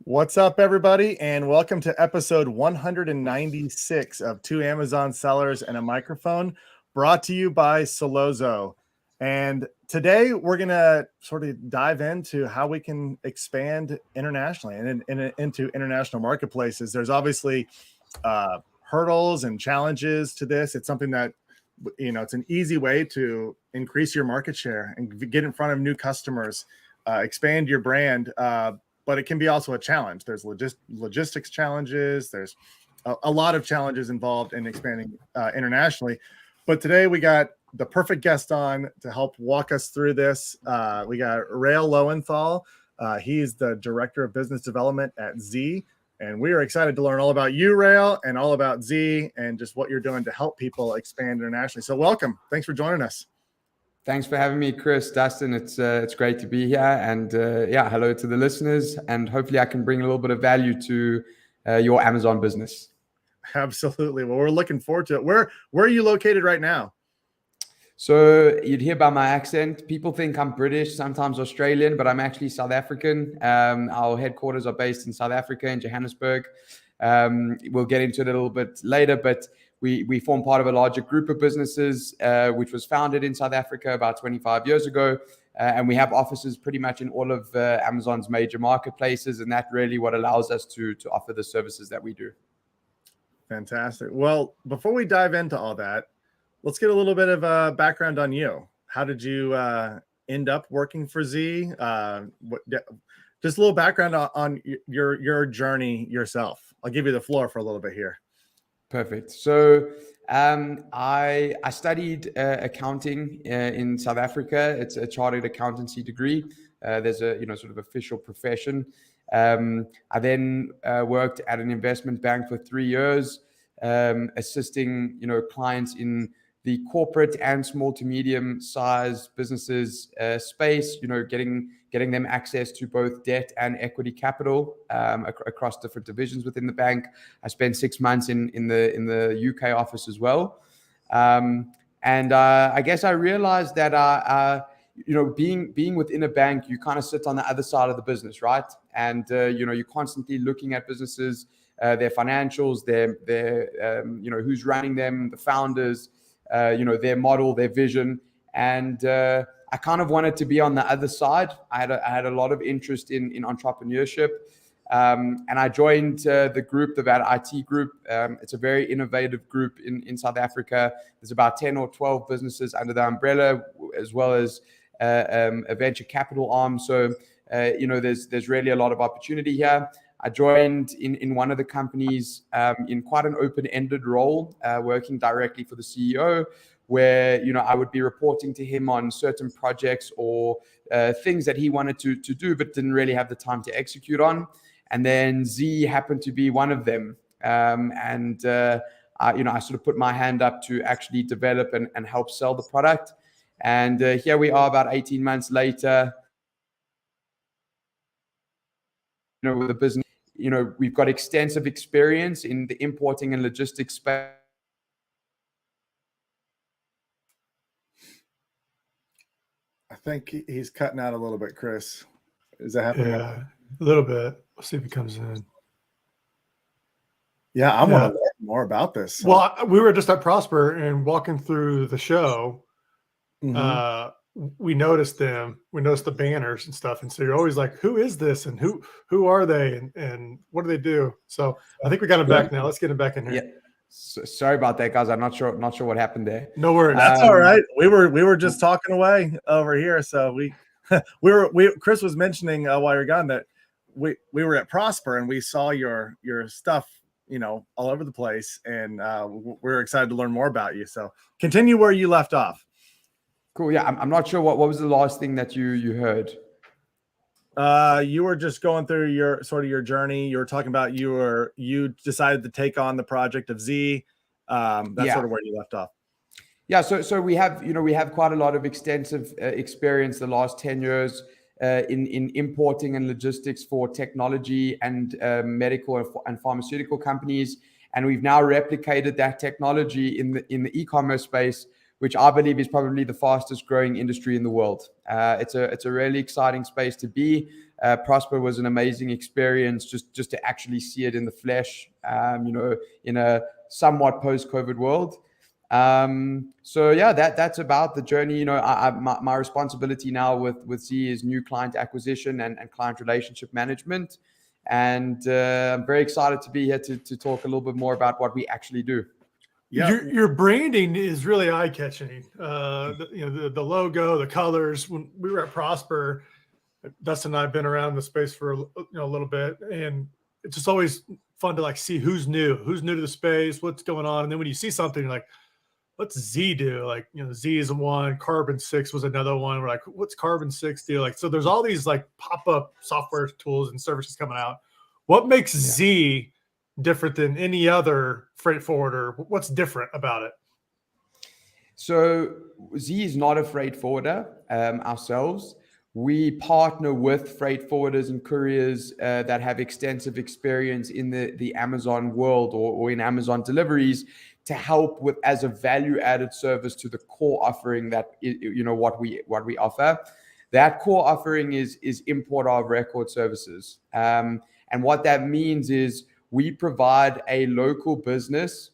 What's up, everybody, and welcome to episode 196 of Two Amazon Sellers and a Microphone, brought to you by Solozo. And today we're going to sort of dive into how we can expand internationally and into international marketplaces. There's obviously hurdles and challenges to this. It's something that, it's an easy way to increase your market share and get in front of new customers, expand your brand. But it can be also a challenge. There's logistics challenges. There's a lot of challenges involved in expanding internationally. But today we got the perfect guest on to help walk us through this. We got Rael Lowenthal. He's the Director of Business Development at Z. And we are excited to learn all about you, Rael, and all about Z and just what you're doing to help people expand internationally. So welcome. Thanks for joining us. Thanks for having me, Chris, Dustin. It's great to be here, and hello to the listeners. And hopefully, I can bring a little bit of value to your Amazon business. Absolutely. Well, we're looking forward to it. Where are you located right now? So you'd hear by my accent, people think I'm British, sometimes Australian, but I'm actually South African. Our headquarters are based in South Africa, in Johannesburg. We'll get into it a little bit later, but we form part of a larger group of businesses, which was founded in South Africa about 25 years ago. And we have offices pretty much in all of Amazon's major marketplaces. And that really what allows us to offer the services that we do. Fantastic. Well, before we dive into all that, let's get a little bit of a background on you. How did you end up working for Z? Just a little background on your journey yourself. I'll give you the floor for a little bit here. Perfect. So I studied accounting in South Africa. It's a chartered accountancy degree. There's a sort of official profession. I then worked at an investment bank for 3 years, assisting clients in the corporate and small to medium size businesses space. Getting them access to both debt and equity capital across different divisions within the bank. I spent 6 months in the UK office as well, and I guess I realized that being within a bank, you kind of sit on the other side of the business, right? And you're constantly looking at businesses, their financials, their who's running them, the founders, their model, their vision, and I kind of wanted to be on the other side. I had a lot of interest in entrepreneurship, and I joined the group, the Vat IT group. It's a very innovative group in South Africa. There's about 10 or 12 businesses under the umbrella, as well as a venture capital arm. So there's really a lot of opportunity here. I joined in one of the companies in quite an open-ended role, working directly for the CEO, where I would be reporting to him on certain projects or things that he wanted to do, but didn't really have the time to execute on. And then Z happened to be one of them, I sort of put my hand up to actually develop and help sell the product. And here we are, about 18 months later. With the business, we've got extensive experience in the importing and logistics space. I think he's cutting out a little bit, Chris. Is that happening? Yeah, a little bit. We'll see if he comes in. Yeah, I want to learn more about this. So. Well, we were just at Prosper and walking through the show. Mm-hmm. We noticed them. We noticed the banners and stuff. And so you're always like, who is this? And who are they? And what do they do? So I think we got him back now. Let's get him back in here. Yeah. So, sorry about that, guys. I'm not sure what happened there. No worries. That's all right. We were just talking away over here. So Chris was mentioning while you're gone that we were at Prosper and we saw your stuff, all over the place, and we're excited to learn more about you. So continue where you left off. Cool. Yeah, I'm not sure what was the last thing that you heard. You were just going through your journey. You were talking about you decided to take on the project of Z. That's sort of where you left off. Yeah. So we have quite a lot of extensive experience the last 10 years in importing and logistics for technology and medical and pharmaceutical companies, and we've now replicated that technology in the e-commerce space which I believe is probably the fastest growing industry in the world. It's a really exciting space to be. Prosper was an amazing experience just to actually see it in the flesh, in a somewhat post-COVID world. So yeah, that's about the journey. My responsibility now with Z is new client acquisition and client relationship management. And I'm very excited to be here to talk a little bit more about what we actually do. Yeah. Your branding is really eye-catching. The logo, the colors. When we were at Prosper, Dustin and I have been around the space for a little bit, and it's just always fun to see who's new to the space, what's going on. And then when you see something, you're like, what's Z do? Z is one, Carbon 6 was another one. We're like, what's Carbon 6 do? So there's all these pop-up software tools and services coming out. What makes Z different than any other freight forwarder? What's different about it? So Z is not a freight forwarder ourselves. We partner with freight forwarders and couriers that have extensive experience in the Amazon world or in Amazon deliveries to help with as a value-added service to the core offering that what we offer. That core offering is import of record services, and what that means is we provide a local business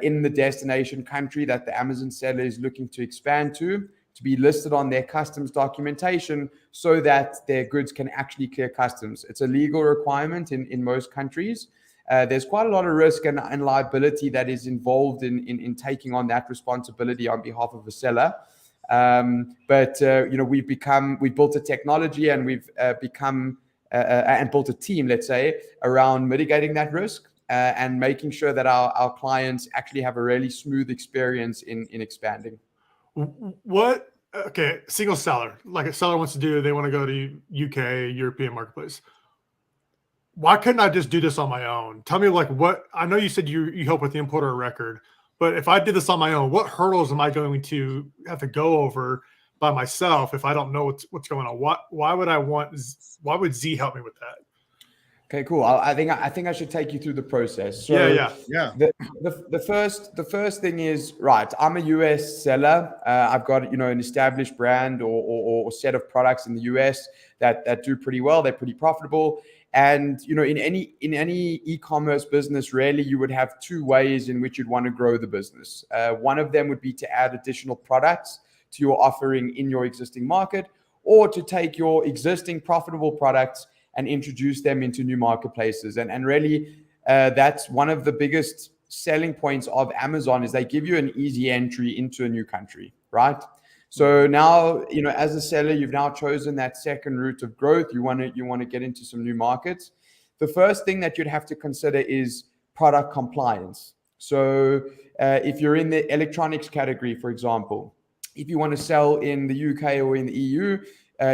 in the destination country that the Amazon seller is looking to expand to be listed on their customs documentation so that their goods can actually clear customs. It's a legal requirement in most countries. There's quite a lot of risk and liability that is involved in taking on that responsibility on behalf of the seller. But we've built a technology and we've become and built a team, let's say, around mitigating that risk and making sure that our clients actually have a really smooth experience in expanding. Okay, single seller, like a seller wants to do, they want to go to UK, European marketplace. Why couldn't I just do this on my own? Tell me what, I know you said you help with the importer of record, but if I did this on my own, what hurdles am I going to have to go over by myself if I don't know what's going on? Why would Z help me with that? Okay, cool. I think I should take you through the process. So, yeah. The first thing is, right, I'm a US seller. I've got an established brand or set of products in the US that do pretty well. They're pretty profitable. And in any e-commerce business, really, you would have two ways in which you'd want to grow the business. One of them would be to add additional products to your offering in your existing market, or to take your existing profitable products and introduce them into new marketplaces. And really, that's one of the biggest selling points of Amazon is they give you an easy entry into a new country, right? So now, as a seller, you've now chosen that second route of growth. You want to get into some new markets. The first thing that you'd have to consider is product compliance. So if you're in the electronics category, for example, if you want to sell in the UK or in the EU,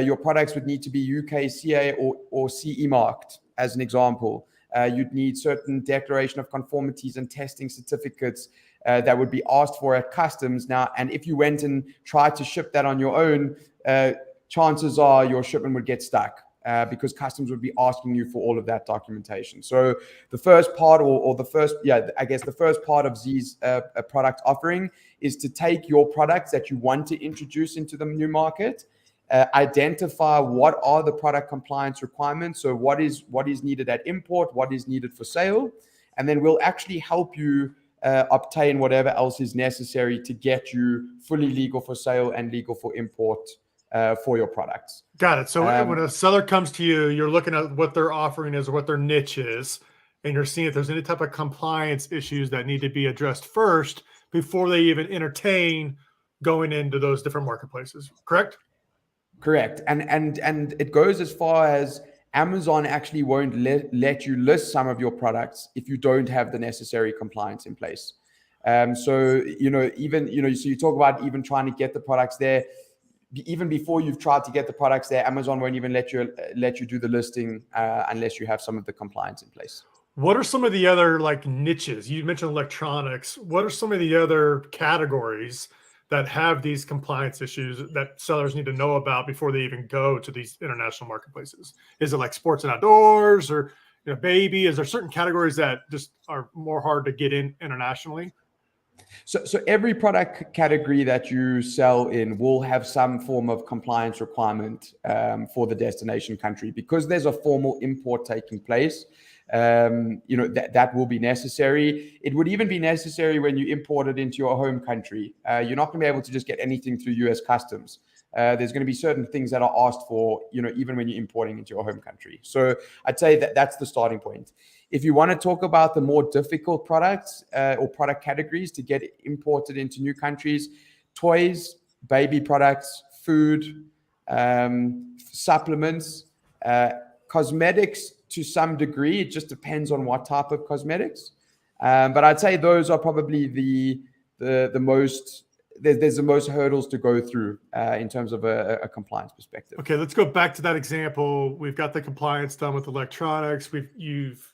your products would need to be UKCA or CE marked, as an example. You'd need certain declaration of conformities and testing certificates that would be asked for at customs now. And if you went and tried to ship that on your own, chances are your shipment would get stuck because customs would be asking you for all of that documentation. So the first part the first part of Z's product offering is to take your products that you want to introduce into the new market, identify what are the product compliance requirements. So what is needed at import, what is needed for sale, and then we'll actually help you obtain whatever else is necessary to get you fully legal for sale and legal for import for your products. Got it. So when a seller comes to you, you're looking at what their offering is or what their niche is, and you're seeing if there's any type of compliance issues that need to be addressed first before they even entertain going into those different marketplaces. Correct? Correct. And it goes as far as Amazon actually won't let you list some of your products if you don't have the necessary compliance in place. So you talk about even trying to get the products there. Even before you've tried to get the products there, Amazon won't even let you do the listing unless you have some of the compliance in place. What are some of the other niches? You mentioned electronics. What are some of the other categories that have these compliance issues that sellers need to know about before they even go to these international marketplaces? Is it like sports and outdoors or baby? Is there certain categories that just are more hard to get in internationally? So every product category that you sell in will have some form of compliance requirement for the destination country, because there's a formal import taking place. That will be necessary. It would even be necessary when you import it into your home country. You're not going to be able to just get anything through US customs. There's going to be certain things that are asked for, even when you're importing into your home country. So I'd say that that's the starting point. If you want to talk about the more difficult products or product categories to get imported into new countries, toys, baby products, food, supplements, cosmetics to some degree. It just depends on what type of cosmetics. But I'd say those are probably the most, there's the most hurdles to go through in terms of a compliance perspective. Okay, let's go back to that example. We've got the compliance done with electronics. You've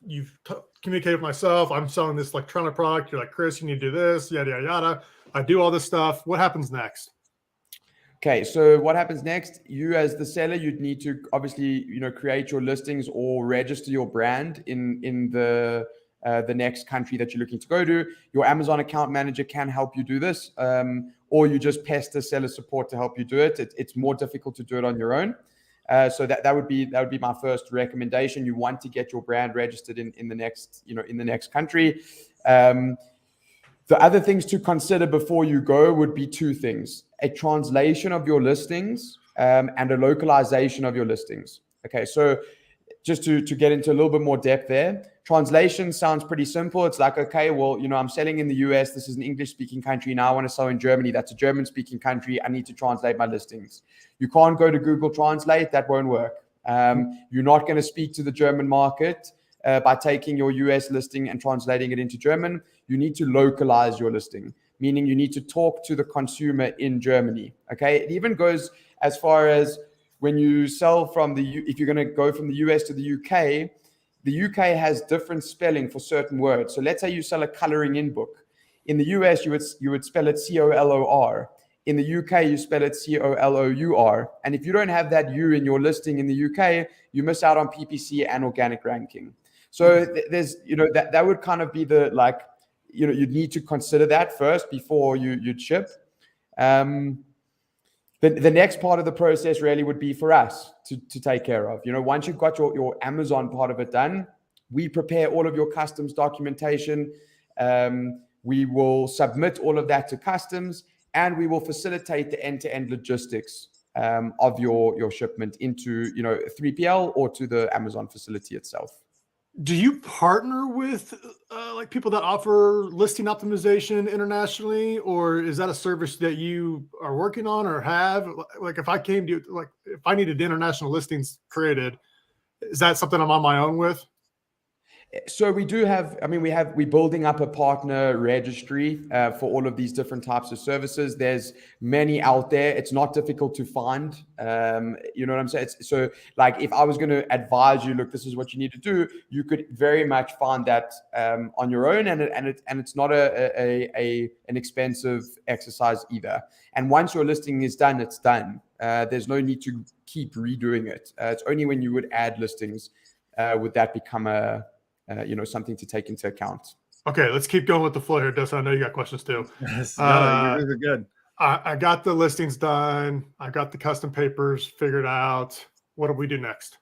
communicated with myself. I'm selling this electronic product. You're like, Chris, you need to do this, yada, yada, yada. I do all this stuff. What happens next? Okay, so what happens next? You as the seller, you'd need to obviously, create your listings or register your brand in the next country that you're looking to go to. Your Amazon account manager can help you do this, or you just pester seller support to help you do it. It's more difficult to do it on your own. So that would be my first recommendation. You want to get your brand registered in the next country. The other things to consider before you go would be two things: a translation of your listings and a localization of your listings. Okay, so just to get into a little bit more depth there, translation sounds pretty simple. It's like, okay, well, I'm selling in the US. This is an English-speaking country. Now I want to sell in Germany. That's a German-speaking country. I need to translate my listings. You can't go to Google Translate. That won't work. You're not going to speak to the German market by taking your US listing and translating it into German. You need to localize your listing, meaning you need to talk to the consumer in Germany. Okay, it even goes as far as when you sell if you're going to go from the US to the UK has different spelling for certain words. So let's say you sell a coloring in book. In the US, you would spell it COLOR. In the UK, you spell it COLOUR. And if you don't have that U in your listing in the UK, you miss out on PPC and organic ranking. So there's, that would kind of be you'd need to consider that first before you'd ship. The next part of the process really would be for us to take care of. Once you've got your Amazon part of it done, we prepare all of your customs documentation. We will submit all of that to customs, and we will facilitate the end-to-end logistics of your shipment into 3PL or to the Amazon facility itself. Do you partner with people that offer listing optimization internationally, or is that a service that you are working on or have? Like, if I came to if I needed international listings created, is that something I'm on my own with? So we do have, we're building up a partner registry for all of these different types of services. There's many out there. It's not difficult to find. You know what I'm saying? So like, if I was going to advise you, look, this is what you need to do, you could very much find that on your own, and it's not an expensive exercise either. And once your listing is done, it's done. There's no need to keep redoing it. It's only when you would add listings would that become something to take into account. Okay, let's keep going with the flow here, Dustin. I know you got questions too. Yes, no, you're good. I got the listings done. I got the custom papers figured out. What do we do next?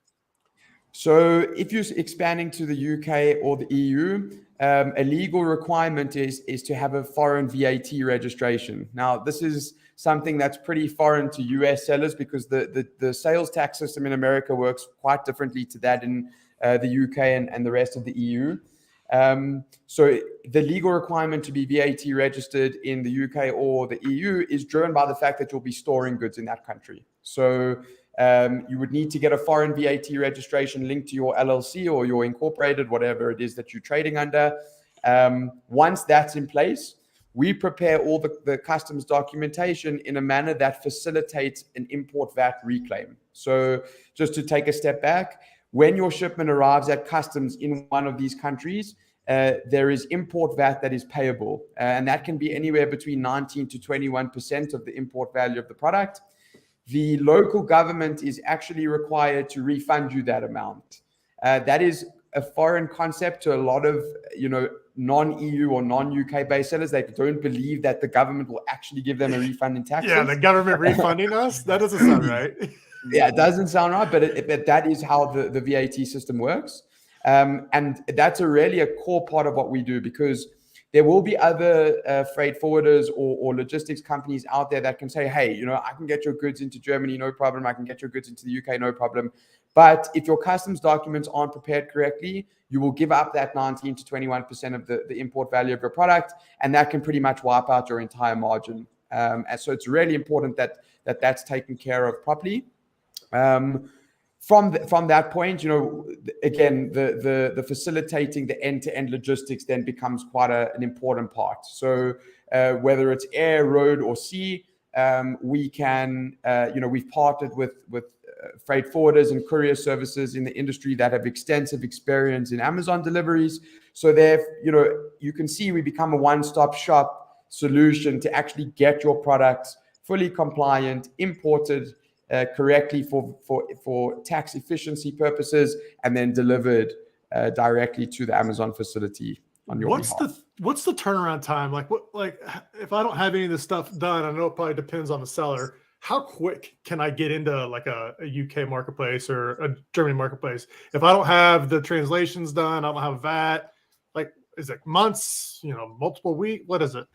So if you're expanding to the UK or the EU, a legal requirement is to have a foreign VAT registration. Now, this is something that's pretty foreign to US sellers, because the sales tax system in America works quite differently to that in the UK and the rest of the EU. So the legal requirement to be VAT registered in the UK or the EU is driven by the fact that you'll be storing goods in that country. So you would need to get a foreign VAT registration linked to your LLC or your incorporated, whatever it is that you're trading under. Once that's in place, we prepare all the customs documentation in a manner that facilitates an import VAT reclaim. So just to take a step back, when your shipment arrives at customs in one of these countries, there is import VAT that is payable. And that can be anywhere between 19 to 21% of the import value of the product. The local government is actually required to refund you that amount. That is a foreign concept to a lot of non-EU or non-UK based sellers. They don't believe that the government will actually give them a refund in taxes. Yeah, the government refunding us? That doesn't sound right. Yeah, it doesn't sound right, but that is how the VAT system works. And that's really a core part of what we do, because there will be other freight forwarders or logistics companies out there that can say, hey, you know, I can get your goods into Germany, no problem. I can get your goods into the UK, no problem. But if your customs documents aren't prepared correctly, you will give up that 19 to 21% of the import value of your product, and that can pretty much wipe out your entire margin. And so it's really important that that's taken care of properly. From that point, you know, again, the facilitating the end-to-end logistics then becomes quite an important part. So whether it's air, road, or sea, we can, you know, we've partnered with freight forwarders and courier services in the industry that have extensive experience in Amazon deliveries. So you know, you can see we become a one-stop shop solution to actually get your products fully compliant, imported correctly for tax efficiency purposes, and then delivered directly to the Amazon facility on your behalf. What's the turnaround time? Like if I don't have any of this stuff done, I know it probably depends on the seller. How quick can I get into like a UK marketplace or a Germany marketplace? If I don't have the translations done, I don't have VAT, like, is it months, you know, multiple weeks? What is it?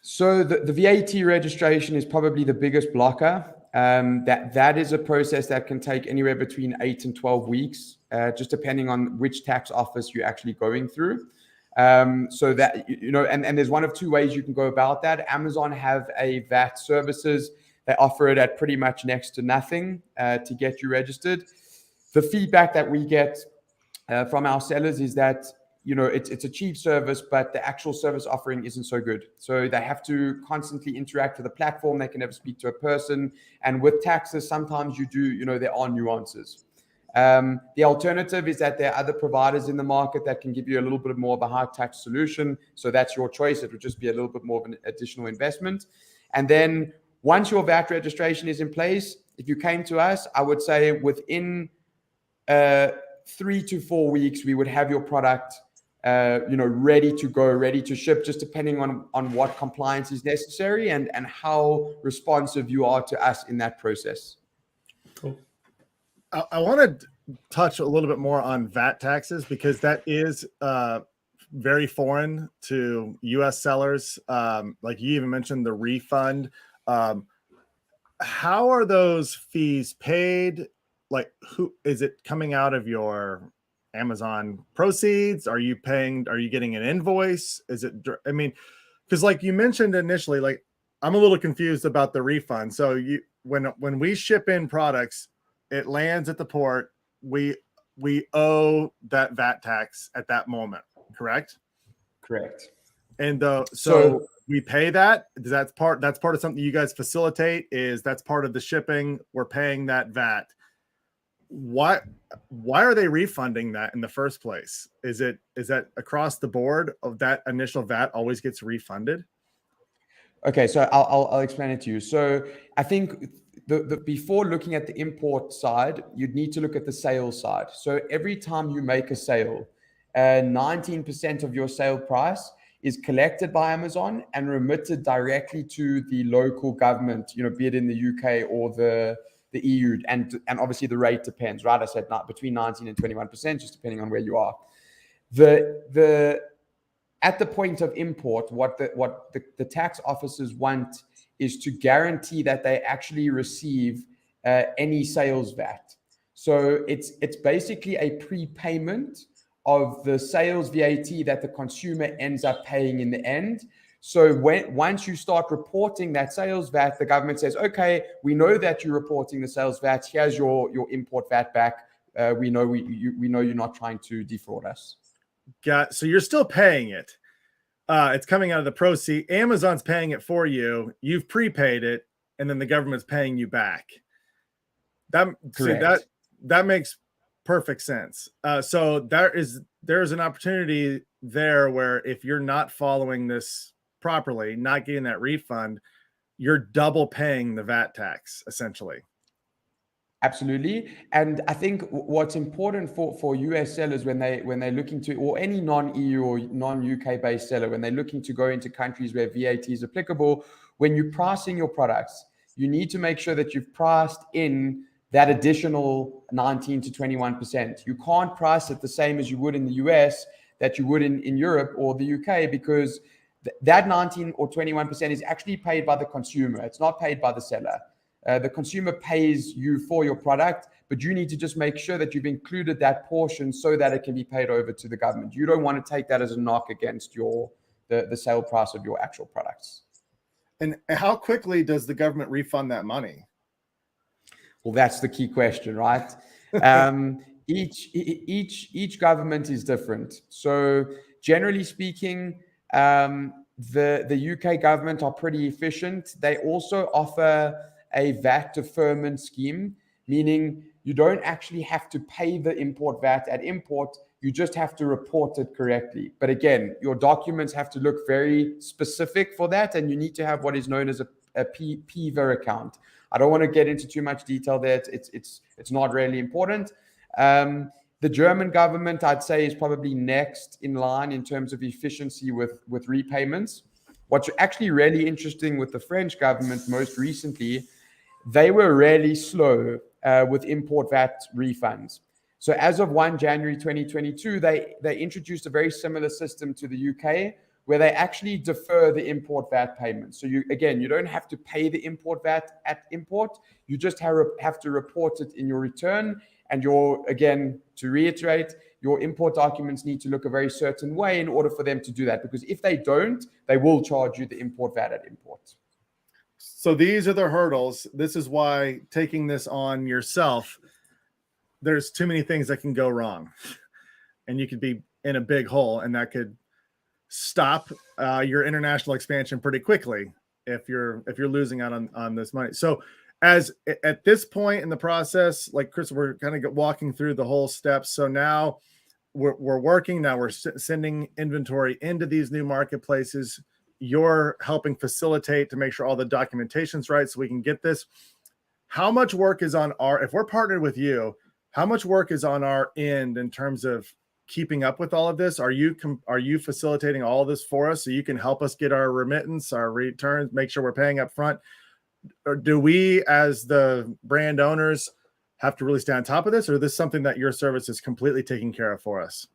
So the VAT registration is probably the biggest blocker. That is a process that can take anywhere between 8 and 12 weeks, just depending on which tax office you're actually going through. So that, you know, and there's one of two ways you can go about that. Amazon have a VAT services. They offer it at pretty much next to nothing to get you registered. The feedback that we get from our sellers is that, you know, it's a cheap service, but the actual service offering isn't so good. So they have to constantly interact with the platform. They can never speak to a person. And with taxes, sometimes you know, there are nuances. The alternative is that there are other providers in the market that can give you a little bit more of a high tax solution. So that's your choice. It would just be a little bit more of an additional investment. And then once your VAT registration is in place, if you came to us, I would say within 3 to 4 weeks, we would have your product you know, ready to go, ready to ship, just depending on what compliance is necessary and how responsive you are to us in that process. Cool. I want to touch a little bit more on VAT taxes, because that is very foreign to US sellers. Like you even mentioned the refund. How are those fees paid? Like, who is it coming out of your Amazon proceeds? Are you getting an invoice? Is it, I mean, because like you mentioned initially, like I'm a little confused about the refund. So when we ship in products, it lands at the port, we owe that VAT tax at that moment, correct? Correct. And so we pay that. That's part of something you guys facilitate, is that's part of the shipping. We're paying that VAT. Why are they refunding that in the first place? Is that across the board of that initial VAT always gets refunded? Okay, so I'll explain it to you. So I think the before looking at the import side, you'd need to look at the sales side. So every time you make a sale, 19% of your sale price is collected by Amazon and remitted directly to the local government, you know, be it in the UK or the EU, and obviously the rate depends, right? I said not between 19 and 21%, just depending on where you are. At the point of import, what the tax officers want is to guarantee that they actually receive any sales VAT. So it's basically a prepayment of the sales VAT that the consumer ends up paying in the end. So once you start reporting that sales VAT, the government says, okay, we know that you're reporting the sales VAT. Here's your import VAT back. We know you're not trying to defraud us. So you're still paying it. It's coming out of the proceeds. Amazon's paying it for you. You've prepaid it, and then the government's paying you back. That makes perfect sense. So there's an opportunity there where if you're not following this properly, not getting that refund, you're double paying the VAT tax essentially. Absolutely. And I think what's important for US sellers when they're looking to, or any non-EU or non-UK based seller, when they're looking to go into countries where VAT is applicable, when you're pricing your products, you need to make sure that you've priced in that additional 19 to 21%. You can't price it the same as you would in the US that you would in Europe or the UK, because that 19 or 21% is actually paid by the consumer. It's not paid by the seller. The consumer pays you for your product, but you need to just make sure that you've included that portion so that it can be paid over to the government. You don't want to take that as a knock against the sale price of your actual products. And how quickly does the government refund that money? Well, that's the key question, right? Each government is different. So generally speaking, the UK government are pretty efficient. They also offer a VAT deferment scheme, meaning you don't actually have to pay the import VAT at import. You just have to report it correctly. But again, your documents have to look very specific for that, and you need to have what is known as a PVER account. I don't want to get into too much detail there. It's not really important. The German government, I'd say, is probably next in line in terms of efficiency with repayments. What's actually really interesting with the French government most recently, they were really slow with import VAT refunds. So as of 1 January 2022, they introduced a very similar system to the UK, where they actually defer the import VAT payments. So you don't have to pay the import VAT at import. You just have to report it in your return. And to reiterate, your import documents need to look a very certain way in order for them to do that. Because if they don't, they will charge you the import VAT at import. So these are the hurdles. This is why taking this on yourself, there's too many things that can go wrong. And you could be in a big hole, and that could stop your international expansion pretty quickly if you're losing out on this money. So as at this point in the process, like Chris, we're kind of walking through the whole steps. So now we're working, now we're sending inventory into these new marketplaces. You're helping facilitate to make sure all the documentation's right so we can get this. How much work is on if we're partnered with you, how much work is on our end in terms of keeping up with all of this? Are you facilitating all of this for us so you can help us get our remittance, our returns, make sure we're paying up front? Or do we, as the brand owners, have to really stay on top of this, or is this something that your service is completely taking care of for us?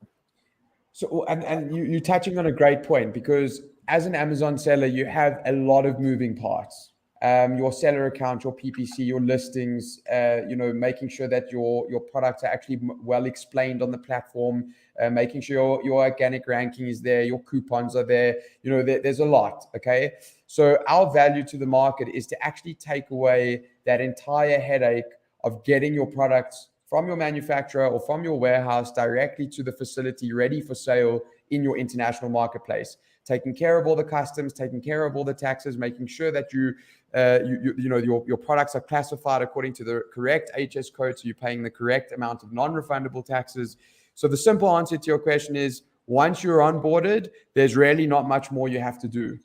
So, and you're touching on a great point, because as an Amazon seller, you have a lot of moving parts. Your seller account, your PPC, your listings, making sure that your products are actually well explained on the platform, making sure your organic ranking is there, your coupons are there. There's a lot. Okay. So our value to the market is to actually take away that entire headache of getting your products from your manufacturer or from your warehouse directly to the facility ready for sale in your international marketplace, taking care of all the customs, taking care of all the taxes, making sure that your products are classified according to the correct HS code, so you're paying the correct amount of non-refundable taxes. So the simple answer to your question is, once you're onboarded, there's really not much more you have to do.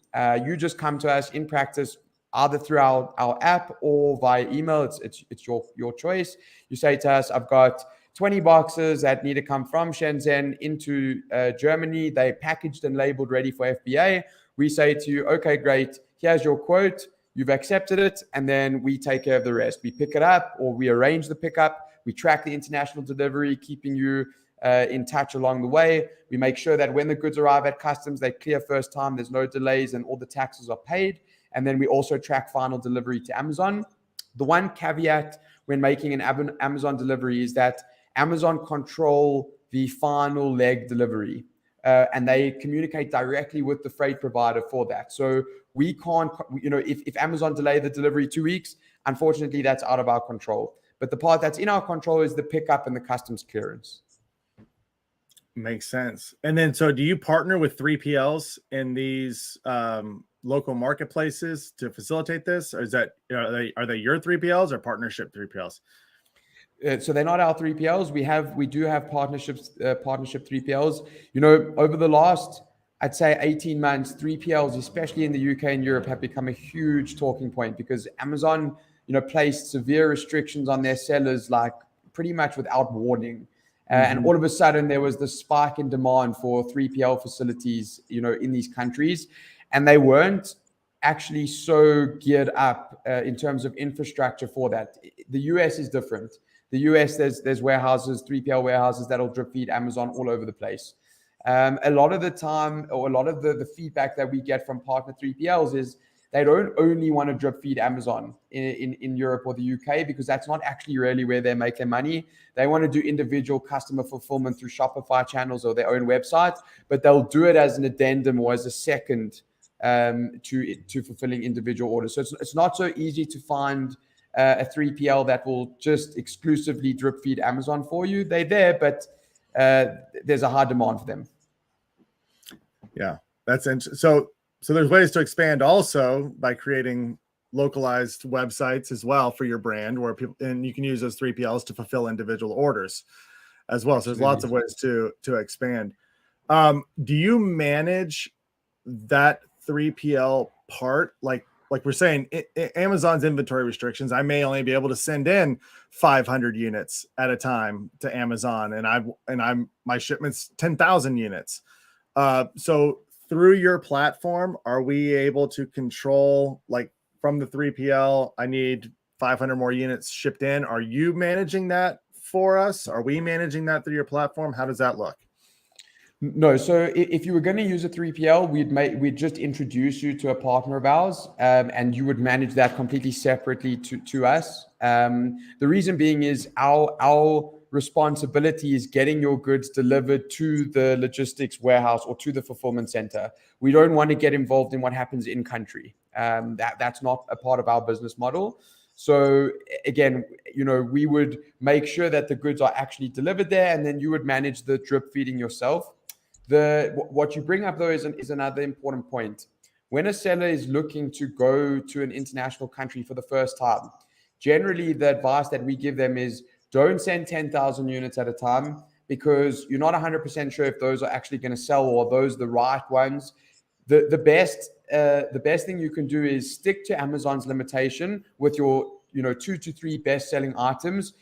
You just come to us in practice, either through our app or via email. It's your choice. You say to us, I've got 20 boxes that need to come from Shenzhen into Germany. They're packaged and labeled ready for FBA. We say to you, okay, great. Here's your quote. You've accepted it. And then we take care of the rest. We pick it up, or we arrange the pickup. We track the international delivery, keeping you in touch along the way. We make sure that when the goods arrive at customs, they clear first time. There's no delays and all the taxes are paid. And then we also track final delivery to Amazon. The one caveat when making an Amazon delivery is that Amazon control the final leg delivery, and they communicate directly with the freight provider for that. So we can't, if Amazon delay the delivery 2 weeks, unfortunately, that's out of our control. But the part that's in our control is the pickup and the customs clearance. Makes sense. And then, so do you partner with 3PLs in these local marketplaces to facilitate this? Or is that, are they your 3PLs or partnership 3PLs? So they're not our 3PLs. We do have partnership 3PLs. Over the last, I'd say 18 months, 3PLs, especially in the UK and Europe, have become a huge talking point, because Amazon placed severe restrictions on their sellers, like pretty much without warning. And all of a sudden there was this spike in demand for 3PL facilities, in these countries, and they weren't actually so geared up in terms of infrastructure for that. The US is different. The US, there's warehouses, 3PL warehouses that'll drip feed Amazon all over the place. A lot of the time, or a lot of the feedback that we get from partner 3PLs is they don't only want to drip feed Amazon in Europe or the UK, because that's not actually really where they make their money. They want to do individual customer fulfillment through Shopify channels or their own website, but they'll do it as an addendum or as a second to fulfilling individual orders. So it's not so easy to find a 3PL that will just exclusively drip feed Amazon for you. They're there, but there's a high demand for them. Yeah, that's interesting. So there's ways to expand also by creating localized websites as well for your brand, where people, and you can use those 3PLs to fulfill individual orders as well. So there's lots of ways to expand. Do you manage that 3PL part? Like we're saying, Amazon's inventory restrictions, I may only be able to send in 500 units at a time to Amazon, and my shipment's 10,000 units. So through your platform, are we able to control, like from the 3PL, I need 500 more units shipped in? Are you managing that for us? Are we managing that through your platform? How does that look? No. So if you were going to use a 3PL, we'd just introduce you to a partner of ours, and you would manage that completely separately to us. The reason being is our responsibility is getting your goods delivered to the logistics warehouse or to the fulfillment center. We don't want to get involved in what happens in country. That's not a part of our business model. So again, we would make sure that the goods are actually delivered there, and then you would manage the drip feeding yourself. What you bring up though is another important point. When a seller is looking to go to an international country for the first time, generally the advice that we give them is don't send 10,000 units at a time, because you're not 100% sure if those are actually going to sell or those are the right ones. The best thing you can do is stick to Amazon's limitation with your 2 to 3 best selling items.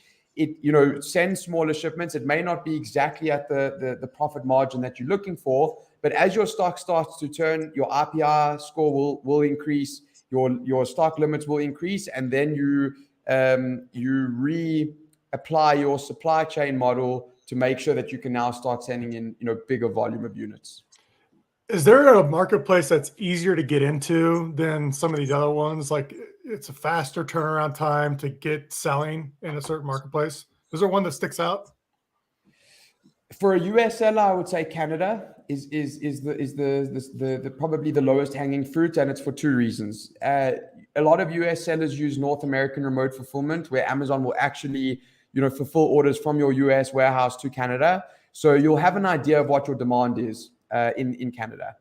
Send smaller shipments. It may not be exactly at the profit margin that you're looking for, but as your stock starts to turn, your RPI score will increase, your stock limits will increase, and then you reapply your supply chain model to make sure that you can now start sending in bigger volume of units. Is there a marketplace that's easier to get into than some of these other ones? Like it's a faster turnaround time to get selling in a certain marketplace. Is there one that sticks out? For a US seller, I would say Canada is the probably the lowest hanging fruit, and it's for 2 reasons. A lot of US sellers use North American remote fulfillment, where Amazon will actually fulfill orders from your US warehouse to Canada. So you'll have an idea of what your demand is in Canada.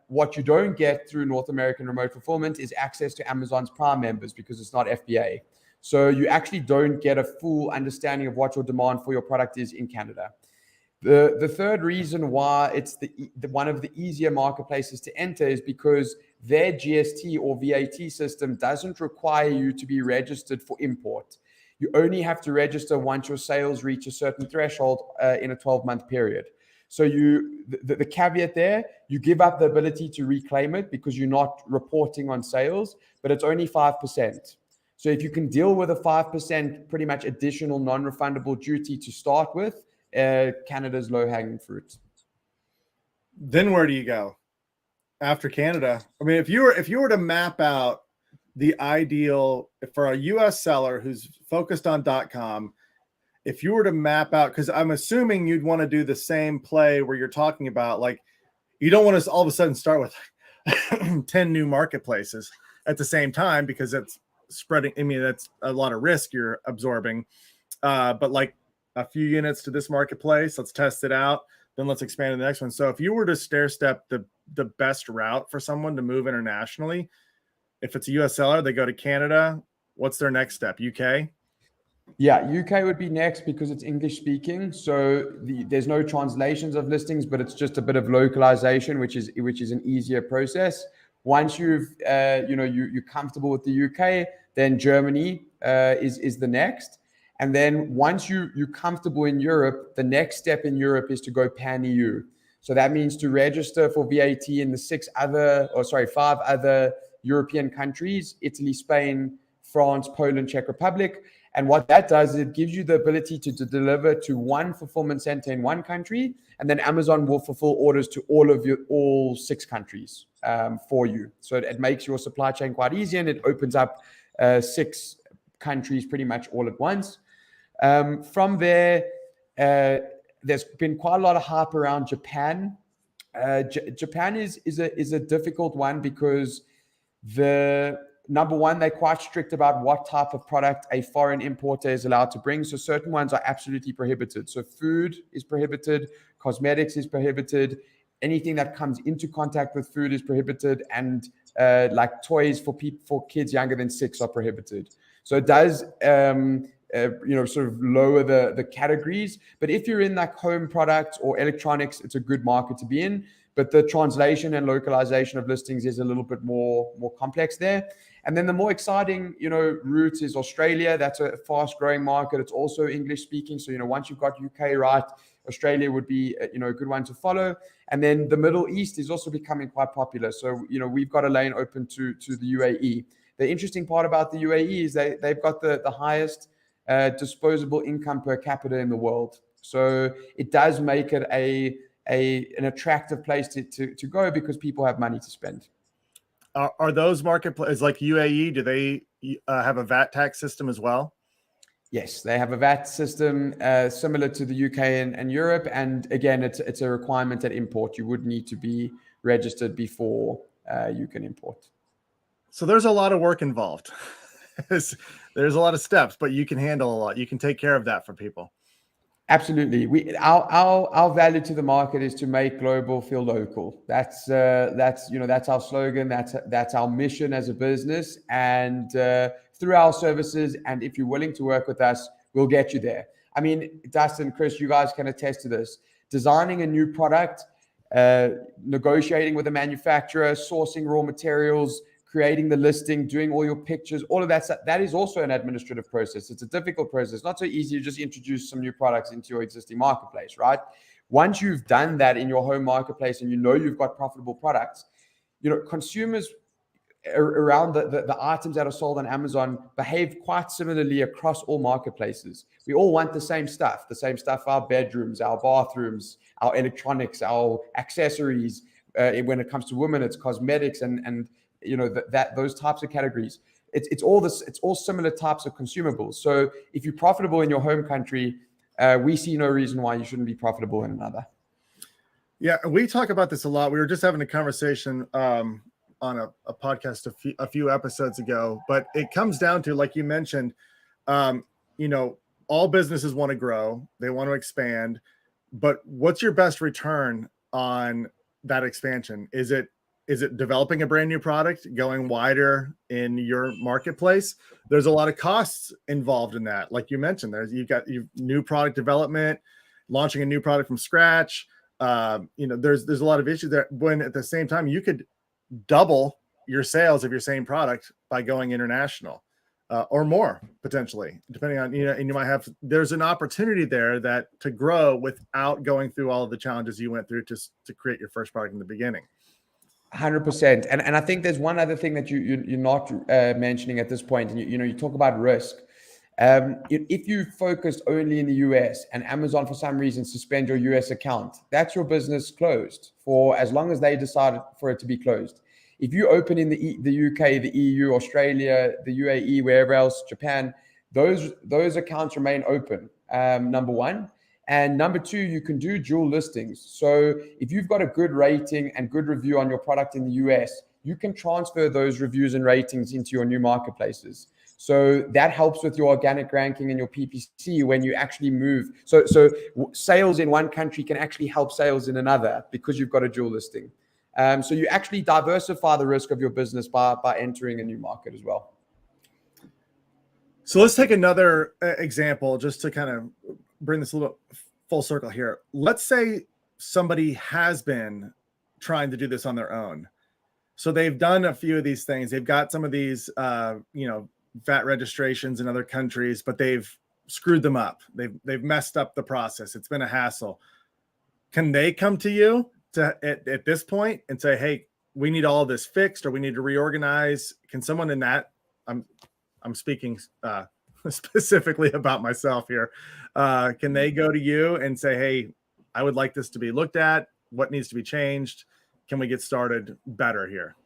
What you don't get through North American remote fulfillment is access to Amazon's Prime members, because it's not FBA. So you actually don't get a full understanding of what your demand for your product is in Canada. The third reason why it's the one of the easier marketplaces to enter is because their GST or VAT system doesn't require you to be registered for import. You only have to register once your sales reach a certain threshold in a 12-month period. So the caveat there, you give up the ability to reclaim it because you're not reporting on sales, but it's only 5%. So if you can deal with a 5% pretty much additional non-refundable duty to start with, Canada's low-hanging fruit. Then where do you go after Canada? I mean, if you were to map out the ideal for a US seller who's focused on .com, if you were to map out, because I'm assuming you'd want to do the same play where you're talking about, like, you don't want to all of a sudden start with 10 new marketplaces at the same time, because it's spreading. I mean, that's a lot of risk you're absorbing. But like a few units to this marketplace, let's test it out, then let's expand to the next one. So if you were to stair step the best route for someone to move internationally, if it's a US seller, they go to Canada, what's their next step? UK? Yeah, UK would be next because it's English speaking. So there's no translations of listings, but it's just a bit of localization, which is an easier process. Once you're comfortable with the UK, Then Germany is the next. And then once you're comfortable in Europe, the next step in Europe is to go pan-EU. So that means to register for VAT in the 5 other European countries: Italy, Spain, France, Poland, Czech Republic. And what that does is it gives you the ability to deliver to one fulfillment center in one country, and then Amazon will fulfill orders to all 6 countries for you. So it makes your supply chain quite easy, and it opens up 6 countries pretty much all at once. From there, there's been quite a lot of hype around Japan. Japan is a difficult one because number one, they're quite strict about what type of product a foreign importer is allowed to bring. So certain ones are absolutely prohibited. So food is prohibited, cosmetics is prohibited, anything that comes into contact with food is prohibited, and like toys for kids younger than 6 are prohibited. So it does sort of lower the categories. But if you're in like home products or electronics, it's a good market to be in. But the translation and localization of listings is a little bit more complex there. And then the more exciting, route is Australia. That's a fast growing market. It's also English speaking. So, once you've got UK right, Australia would be, a good one to follow. And then the Middle East is also becoming quite popular. So, we've got a lane open to the UAE. The interesting part about the UAE is they've got the highest disposable income per capita in the world. So it does make it an attractive place to go because people have money to spend. Are those marketplaces like UAE? Do they have a VAT tax system as well? Yes, they have a VAT system similar to the UK and Europe. And again, it's a requirement at import. You would need to be registered before you can import. So there's a lot of work involved. There's a lot of steps, but you can handle a lot. You can take care of that for people. Absolutely. Our value to the market is to make global feel local. That's our slogan. That's our mission as a business. And through our services, and if you're willing to work with us, we'll get you there. I mean, Dustin, Chris, you guys can attest to this. Designing a new product, negotiating with a manufacturer, sourcing raw materials, creating the listing, doing all your pictures, all of that is also an administrative process. It's a difficult process. Not so easy to just introduce some new products into your existing marketplace, right? Once you've done that in your home marketplace and you've got profitable products, consumers around the items that are sold on Amazon behave quite similarly across all marketplaces. We all want the same stuff for our bedrooms, our bathrooms, our electronics, our accessories. When it comes to women, it's cosmetics and those types of categories. It's all similar types of consumables. So if you're profitable in your home country, we see no reason why you shouldn't be profitable in another. Yeah, we talk about this a lot. We were just having a conversation on a podcast a few episodes ago, but it comes down to, like you mentioned, all businesses want to grow, they want to expand, but what's your best return on that expansion? Is it developing a brand new product, going wider in your marketplace? There's a lot of costs involved in that. Like you mentioned, you've got new product development, launching a new product from scratch. There's a lot of issues there, when at the same time you could double your sales of your same product by going international, or more potentially, depending on, and there's an opportunity there to grow without going through all of the challenges you went through to create your first product in the beginning. 100%. And I think there's one other thing that you're not mentioning at this point. And you talk about risk. If you focused only in the US and Amazon for some reason suspend your US account, that's your business closed for as long as they decide for it to be closed. If you open in the UK, the EU, Australia, the UAE, wherever else, Japan, those accounts remain open. Number one. And number two, you can do dual listings. So if you've got a good rating and good review on your product in the US, you can transfer those reviews and ratings into your new marketplaces. So that helps with your organic ranking and your PPC when you actually move. So sales in one country can actually help sales in another because you've got a dual listing. So you actually diversify the risk of your business by entering a new market as well. So let's take another example just to kind of bring this a little full circle here. Let's say somebody has been trying to do this on their own. So they've done a few of these things. They've got some of these, VAT registrations in other countries, but they've screwed them up. They've messed up the process. It's been a hassle. Can they come to you at this point and say, hey, we need all of this fixed, or we need to reorganize? Can someone in that, I'm speaking specifically about myself here, can they go to you and say, hey, I would like this to be looked at? What needs to be changed? Can we get started better here?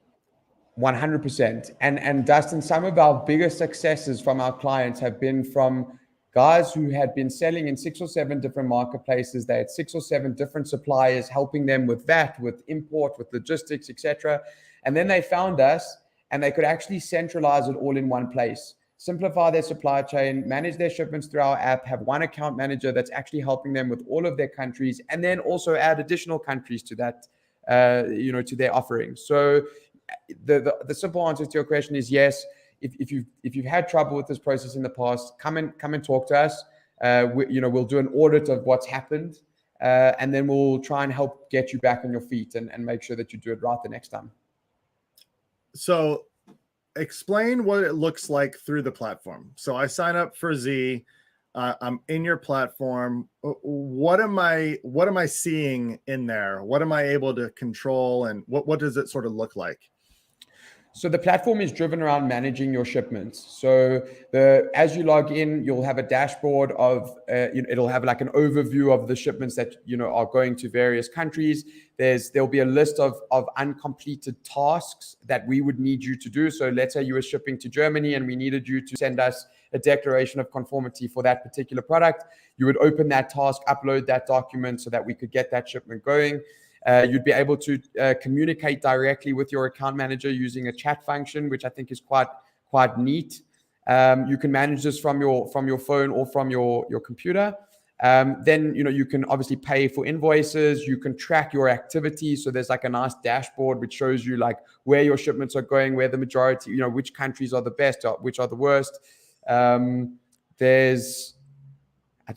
100%. And Dustin, some of our biggest successes from our clients have been from guys who had been selling in 6 or 7 different marketplaces. They had 6 or 7 different suppliers helping them with VAT, with import, with logistics, etc. And then they found us, and they could actually centralize it all in one place, simplify their supply chain, manage their shipments through our app, have one account manager that's actually helping them with all of their countries, and then also add additional countries to that, to their offering. So the simple answer to your question is yes. If you've had trouble with this process in the past, come and talk to us. We'll do an audit of what's happened, and then we'll try and help get you back on your feet and make sure that you do it right the next time. So explain what it looks like through the platform. So I sign up for Z. I'm in your platform. What am I seeing in there? What am I able to control, and what does it sort of look like? So the platform is driven around managing your shipments. So as you log in, you'll have a dashboard of, it'll have like an overview of the shipments that, are going to various countries. There'll be a list of uncompleted tasks that we would need you to do. So let's say you were shipping to Germany and we needed you to send us a declaration of conformity for that particular product. You would open that task, upload that document so that we could get that shipment going. You'd be able to communicate directly with your account manager using a chat function, which I think is quite neat. You can manage this from your phone or from your computer. Then you can obviously pay for invoices. You can track your activity. So there's like a nice dashboard which shows you like where your shipments are going, where the majority, which countries are the best, which are the worst.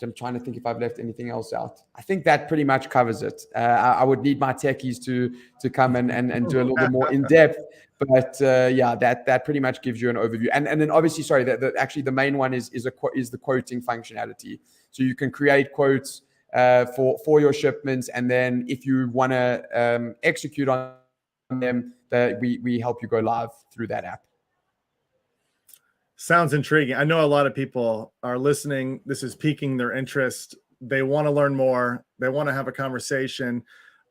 I'm trying to think if I've left anything else out. I think that pretty much covers it. I would need my techies to come and do a little bit more in depth, but that pretty much gives you an overview. And then obviously, sorry, actually the main one is the quoting functionality. So you can create quotes for your shipments, and then if you want to execute on them, we help you go live through that app. Sounds intriguing. I know a lot of people are listening. This is piquing their interest. They want to learn more. They want to have a conversation.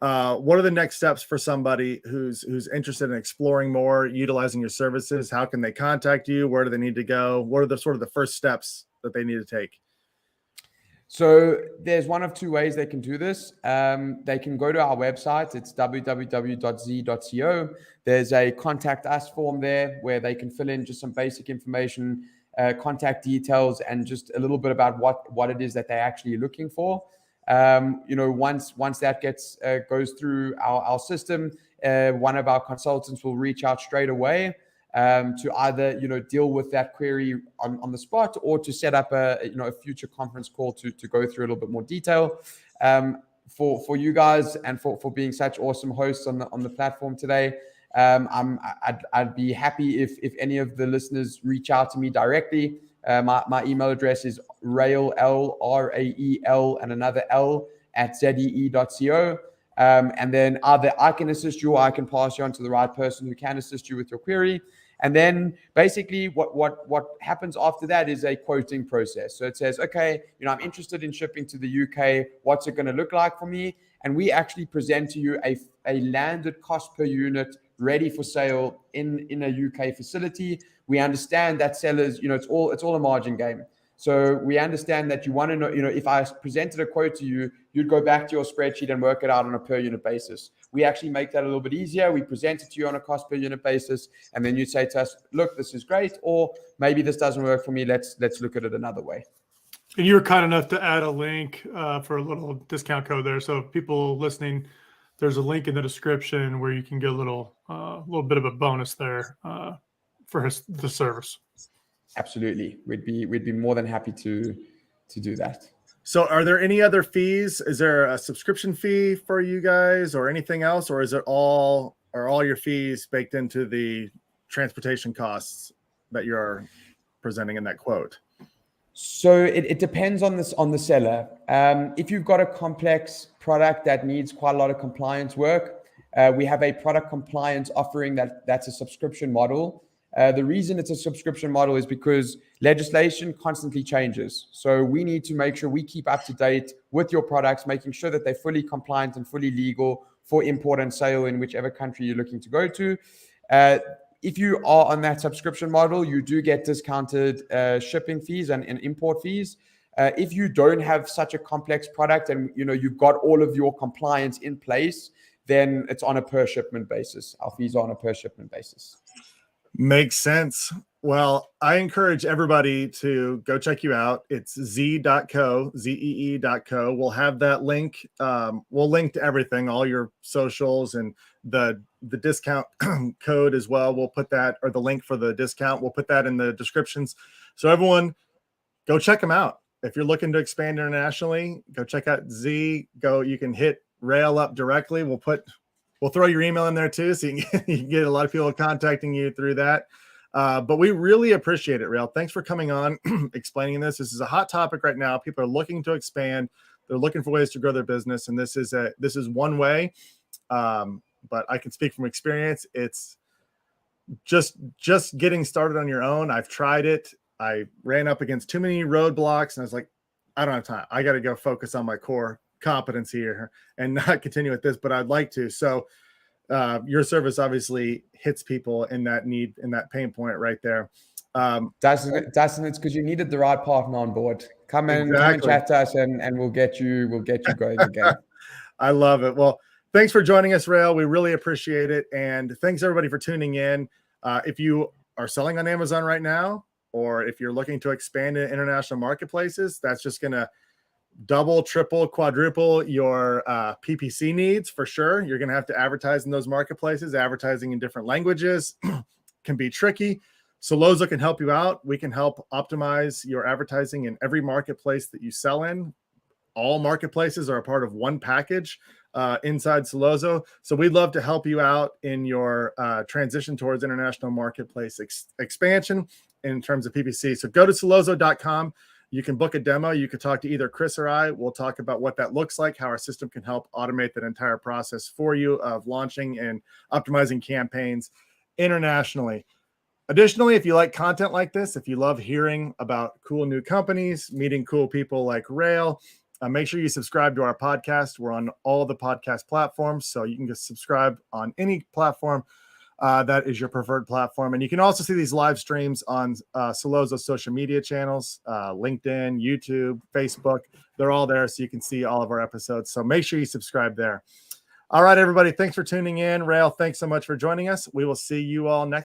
What are the next steps for somebody who's interested in exploring more, utilizing your services? How can they contact you? Where do they need to go? What are the sort of the first steps that they need to take? So there's one of 2 ways they can do this. They can go to our website. It's www.z.co. There's a contact us form there where they can fill in just some basic information, contact details, and just a little bit about what it is that they're actually looking for. Once that goes through our system, one of our consultants will reach out straight away to either deal with that query on the spot, or to set up a future conference call to go through a little bit more detail. For you guys, and for being such awesome hosts on the platform today, I'd be happy if any of the listeners reach out to me directly. My email address is rael, RAEL, and another L @zee.co. And then either I can assist you, or I can pass you on to the right person who can assist you with your query. And then basically what happens after that is a quoting process. So it says, okay, I'm interested in shipping to the UK. What's it going to look like for me? And we actually present to you a landed cost per unit ready for sale in a UK facility. We understand that sellers, it's all a margin game. So we understand that you want to know, if I presented a quote to you, you'd go back to your spreadsheet and work it out on a per unit basis. We actually make that a little bit easier. We present it to you on a cost per unit basis, and then you say to us, look, this is great, or maybe this doesn't work for me. Let's look at it another way. And you were kind enough to add a link for a little discount code there. So people listening, there's a link in the description where you can get a little bit of a bonus there for the service. Absolutely. We'd be more than happy to do that. So are there any other fees? Is there a subscription fee for you guys or anything else? Or are all your fees baked into the transportation costs that you're presenting in that quote? So it depends on the seller. If you've got a complex product that needs quite a lot of compliance work, we have a product compliance offering that's a subscription model. The reason it's a subscription model is because legislation constantly changes. So we need to make sure we keep up to date with your products, making sure that they're fully compliant and fully legal for import and sale in whichever country you're looking to go to. If you are on that subscription model, you do get discounted shipping fees and import fees. If you don't have such a complex product and you've got all of your compliance in place, then it's on a per shipment basis. Our fees are on a per shipment basis. Makes sense. Well, I encourage everybody to go check you out. It's zee.co, zee.co. We'll have that link. We'll link to everything, all your socials and the discount code as well. We'll put that, or the link for the discount, we'll put that in the descriptions. So everyone, go check them out. If you're looking to expand internationally, go check out Zee. You can hit Rail up directly. We'll throw your email in there too, so you can get a lot of people contacting you through that. But we really appreciate it, Rail. Thanks for coming on, explaining this. This is a hot topic right now. People are looking to expand. They're looking for ways to grow their business, and this is one way. But I can speak from experience. It's just getting started on your own. I've tried it. I ran up against too many roadblocks, and I was like, I don't have time. I got to go focus on my core competency here and not continue with this, but I'd like to. So your service obviously hits people in that need, in that pain point right there. Dustin, it's because you needed the right partner on board. Come and chat to us, and we'll get you going again. I love it. Well, thanks for joining us, Rail. We really appreciate it, and thanks everybody for tuning in. If you are selling on Amazon right now, or if you're looking to expand in international marketplaces, that's just going to double, triple, quadruple your PPC needs for sure. You're going to have to advertise in those marketplaces. Advertising in different languages can be tricky. Solozo can help you out. We can help optimize your advertising in every marketplace that you sell in. All marketplaces are a part of one package inside Solozo. So we'd love to help you out in your transition towards international marketplace expansion in terms of PPC. So go to solozo.com. You can book a demo. You can talk to either Chris or I. We'll talk about what that looks like, how our system can help automate that entire process for you of launching and optimizing campaigns internationally. Additionally, if you like content like this, if you love hearing about cool new companies, meeting cool people like Rail, make sure you subscribe to our podcast. We're on all the podcast platforms, so you can just subscribe on any platform that is your preferred platform. And you can also see these live streams on Solozo's social media channels, LinkedIn, YouTube, Facebook. They're all there, so you can see all of our episodes. So make sure you subscribe there. All right, everybody. Thanks for tuning in. Rail, thanks so much for joining us. We will see you all next